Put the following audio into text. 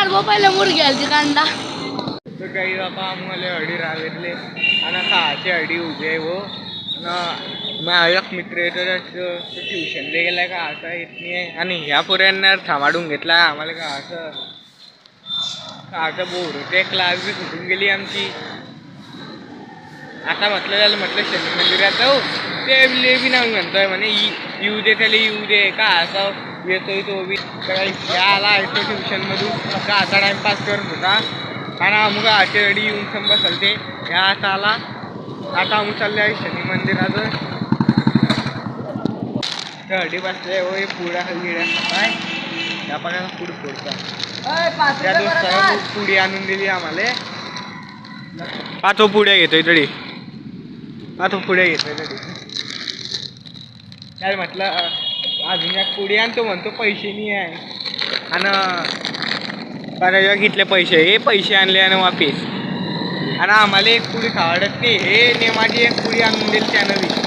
मारबो पहिला मुरग्याची कांदा तो काही बापा आम्हाला अडी रावेरले आणि खायचे अडी उभे हो माझा एक मित्र येतो ट्युशनला गेलाय का असं येत नाही आणि ह्या पोऱ्यांना थांबाडून घेतला आम्हाला का असं बोर ते क्लास बी सुटून गेली आमची. आता म्हटलं शनी मंदिरात जाऊ ते बी नाही म्हणतोय म्हणे येऊ दे त्याला येऊ दे का असं येतोय तो बी आला येतो ट्युशनमधून का असा टाइमपास करत होता आणि अमुक अशी अडी येऊन संभा चालते ह्या असा आला. आता आम्ही चालले आहे शनी मंदिरात अडी बसले होय पुड्या गिड्या काय त्या पाण्याला पुढे फोडतात त्या दोस्ताला पुडी आणून दिली आम्हाला. पाचो पुड्या घेतोय तरी पाचो पुड्या घेतोय तरी काय म्हटलं अजून एक पुडी आणतो म्हणतो पैसे नाही आहे आणि बऱ्याच घेतले पैसे हे पैसे आणले आणि वापिस आणि आम्हाला एक पुडी खावडत नाही हे नेमाची एक पुडी आणून दिली त्यानं